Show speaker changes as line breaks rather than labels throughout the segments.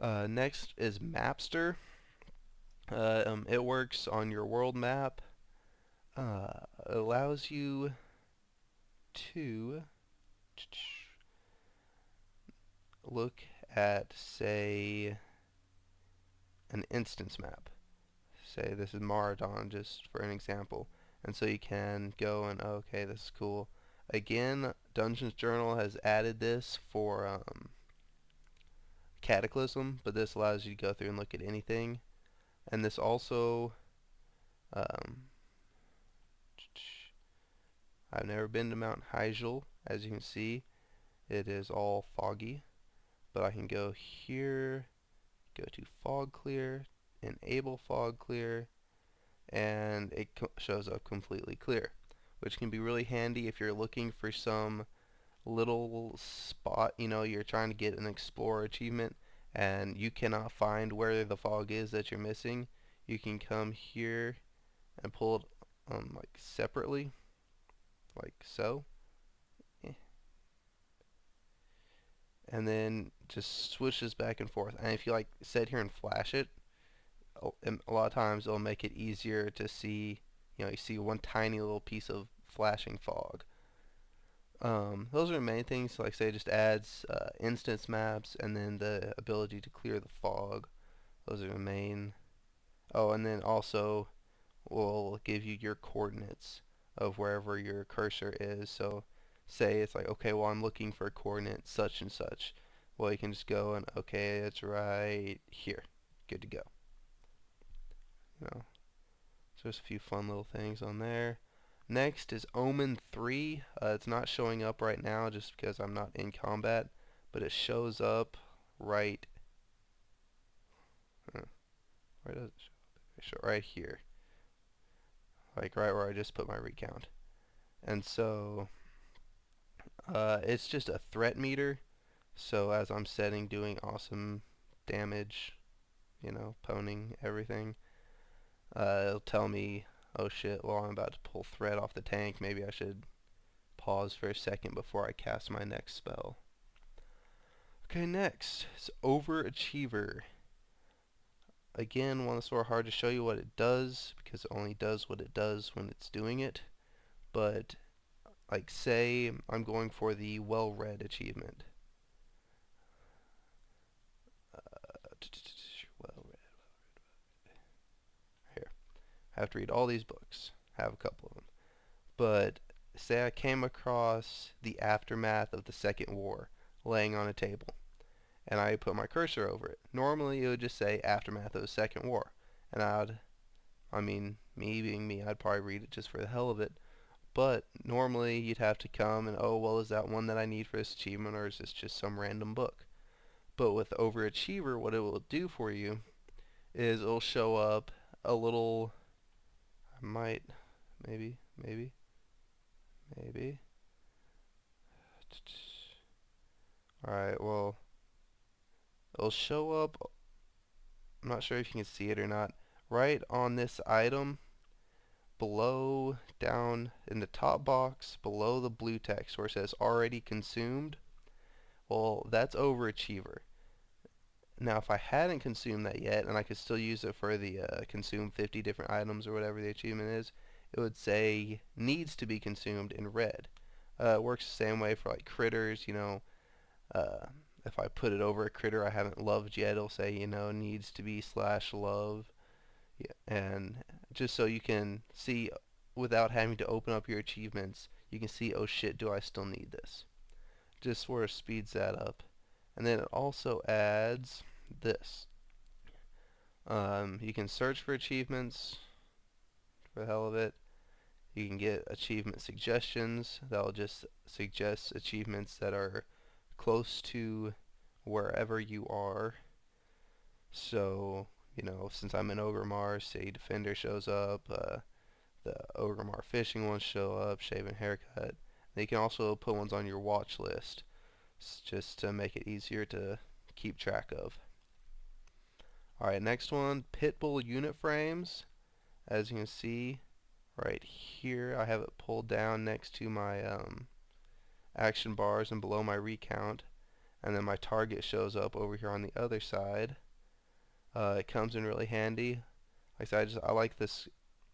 Next is Mapster. It works on your world map. It allows you to look at, say, an instance map. Say this is Maradon, just for an example. And so you can go and, okay, this is cool. Again, Dungeons Journal has added this for Cataclysm, but this allows you to go through and look at anything. And this also, um, I've never been to Mount Hyjal. As you can see, it is all foggy. But I can go here, go to fog clear, enable fog clear, and it shows up completely clear, which can be really handy if you're looking for some little spot, you're trying to get an explorer achievement and you cannot find where the fog is that you're missing. You can come here and pull it like separately, like so, and then just switches back and forth. And if you like sit here and flash it, a lot of times it'll make it easier to see. You see one tiny little piece of flashing fog. Those are the main things. Like I say, it just adds instance maps and then the ability to clear the fog. Those are the main. Oh, and then also will give you your coordinates of wherever your cursor is. So say it's like, okay, well, I'm looking for a coordinate such and such. Well, you can just go and, okay, it's right here. Good to go. So there's a few fun little things on there. Next is Omen 3. It's not showing up right now just because I'm not in combat, but it shows up right. Where does it show up? It shows right here, like right where I just put my recount. And so it's just a threat meter. So as I'm setting, doing awesome damage, poning everything, it'll tell me, oh shit, well, I'm about to pull threat off the tank. Maybe I should pause for a second before I cast my next spell. Okay, next is Overachiever. Again, one that's sort of hard to show you what it does because it only does what it does when it's doing it. But, like, say I'm going for the well-read achievement. Well-read. Here. I have to read all these books. I have a couple of them. But say I came across the aftermath of the Second War laying on a table, and I put my cursor over it. Normally it would just say aftermath of the Second War, and me being me, I'd probably read it just for the hell of it. But normally you'd have to come and, oh, well, is that one that I need for this achievement, or is this just some random book? But with Overachiever, what it will do for you is it'll show up a little, I might, maybe, alright, well, it'll show up, I'm not sure if you can see it or not, right on this item, below, down in the top box, below the blue text where it says already consumed. Well, that's Overachiever. Now, if I hadn't consumed that yet, and I could still use it for the consume 50 different items or whatever the achievement is, it would say needs to be consumed in red. It works the same way for like critters, if I put it over a critter I haven't loved yet, it'll say, needs to be /love. Yeah, and just so you can see without having to open up your achievements, you can see, oh shit, do I still need this? Just sort of speeds that up. And then it also adds this. You can search for achievements for the hell of it. You can get achievement suggestions. That'll just suggest achievements that are close to wherever you are. So, since I'm in Ogremar, say Defender shows up, the Ogremar fishing ones show up, Shaven Haircut. And you can also put ones on your watch list just to make it easier to keep track of. Alright, next one, Pitbull unit frames. As you can see right here, I have it pulled down next to my action bars and below my recount. and then my target shows up over here on the other side. It comes in really handy. Like I said, I like this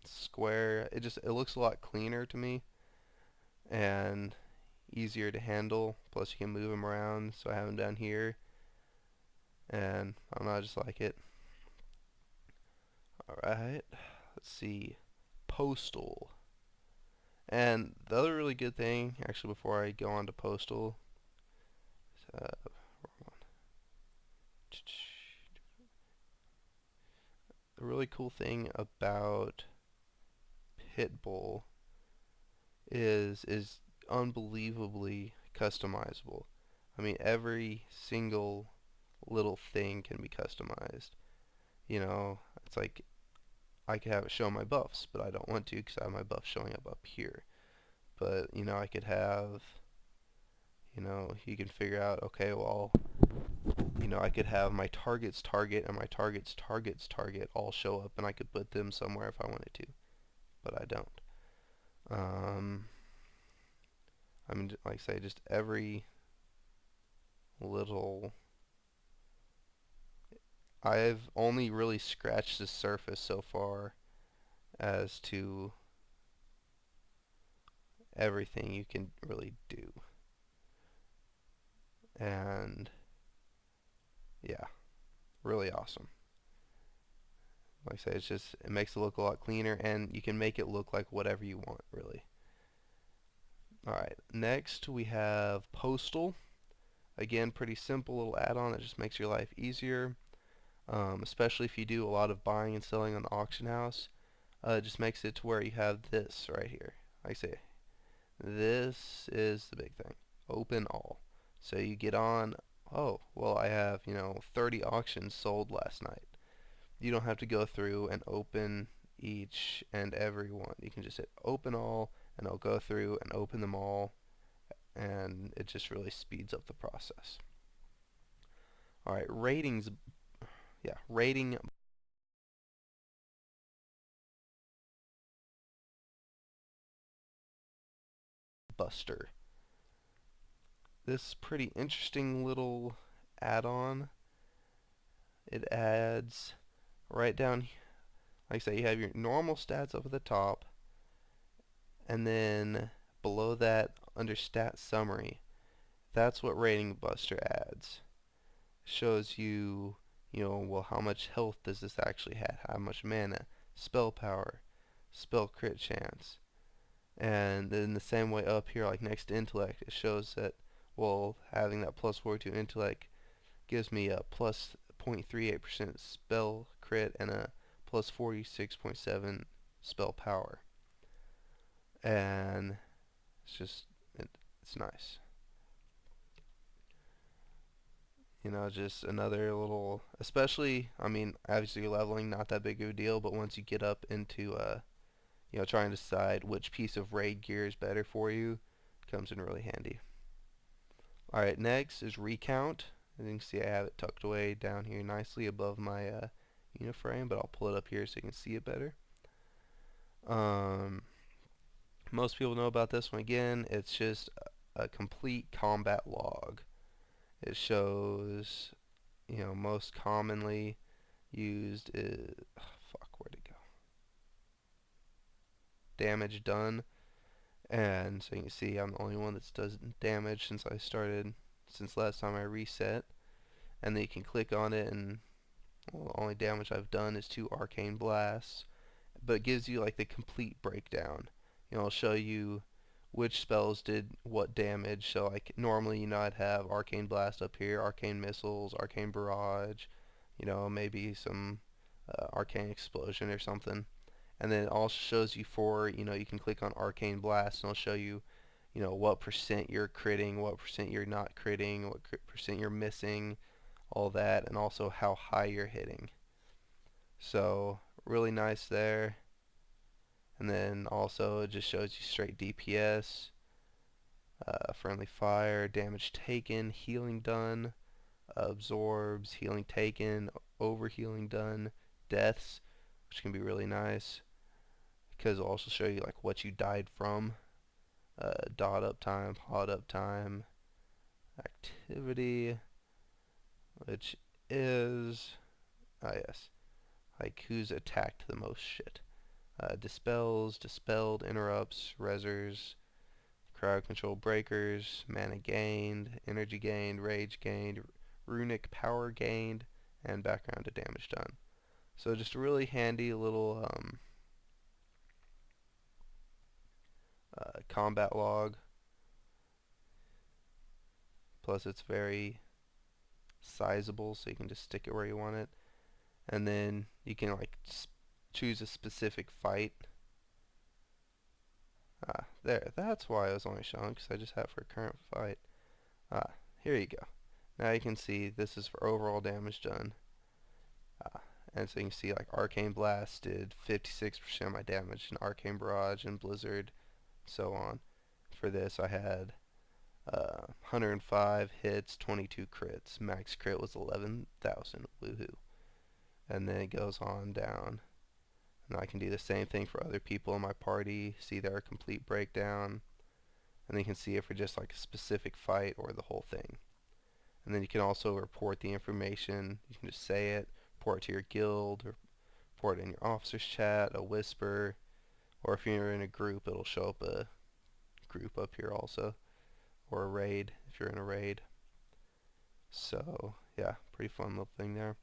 square. It looks a lot cleaner to me and easier to handle. Plus you can move them around, so I have them down here, and I don't know, I just like it. Alright, let's see. Postal. And the other really good thing, actually, before I go on to Postal, uh, the really cool thing about Pitbull is unbelievably customizable. I mean, every single little thing can be customized. You know, it's like I could have it show my buffs, but I don't want to because I have my buffs showing up here. But, you know, I could have, you know, you can figure out, okay, well, you know, I could have my target's target and my target's target's target all show up, and I could put them somewhere if I wanted to, but I don't. Um, I mean, like I say, just every little. I've only really scratched the surface so far as to everything you can really do. And yeah, really awesome. Like I say, it makes it look a lot cleaner, and you can make it look like whatever you want, really. Alright, next we have Postal. Again, pretty simple little add-on that just makes your life easier, especially if you do a lot of buying and selling on the auction house. It just makes it to where you have this right here. Like I say, this is the big thing. Open all. So you get on, oh, well, I have, you know, 30 auctions sold last night. You don't have to go through and open each and every one. You can just hit open all, and it'll go through and open them all, and it just really speeds up the process. Alright, ratings. Yeah, rating buster. This pretty interesting little add-on. It adds right down, like I say, you have your normal stats up at the top, and then below that, under stat summary, that's what Rating Buster adds. Shows you, you know, well, how much health does this actually have? How much mana, spell power, spell crit chance. And then the same way up here, like next to intellect, it shows that, well, having that plus 42 intellect gives me a plus 0.38% spell crit and a plus 46.7 spell power. And it's nice. You know, just another little, especially, I mean, obviously leveling, not that big of a deal, but once you get up into, you know, trying to decide which piece of raid gear is better for you, it comes in really handy. Alright, next is Recount. As you can see, I have it tucked away down here nicely above my uniframe, but I'll pull it up here so you can see it better. Most people know about this one. Again, it's just a complete combat log. It shows, you know, most commonly used is, oh, fuck, where'd it go? Damage done. And so you can see I'm the only one that does damage since last time I reset. And then you can click on it, and well, the only damage I've done is 2 arcane blasts. But it gives you like the complete breakdown. You know, it'll show you which spells did what damage. So like normally, you know, I'd have arcane blast up here, arcane missiles, arcane barrage, you know, maybe some arcane explosion or something. And then it also shows you for, you know, you can click on arcane blast, and it'll show you, you know, what percent you're critting, what percent you're not critting, what percent you're missing, all that, and also how high you're hitting. So really nice there. And then also it just shows you straight DPS, friendly fire, damage taken, healing done, absorbs, healing taken, over healing done, deaths, which can be really nice because it'll also show you like what you died from, dot uptime, hot uptime, activity, which is, yes, like who's attacked the most shit. Dispels, dispelled, interrupts, resers, crowd control breakers, mana gained, energy gained, rage gained, runic power gained, and background to damage done. So just a really handy little combat log. Plus it's very sizable, so you can just stick it where you want it. And then you can like choose a specific fight. There. That's why I was only showing, because I just have for a current fight. Here you go. Now you can see this is for overall damage done. Uh, and so you can see like Arcane Blast did 56% of my damage, and Arcane Barrage and Blizzard, so on. For this I had 105 hits, 22 crits. Max crit was 11,000. Woohoo. And then it goes on down. And I can do the same thing for other people in my party, see their complete breakdown. And then you can see it for just like a specific fight or the whole thing. And then you can also report the information. You can just say it, report it to your guild, or report it in your officer's chat, a whisper, or if you're in a group, it'll show up a group up here also, or a raid if you're in a raid. So yeah, pretty fun little thing there.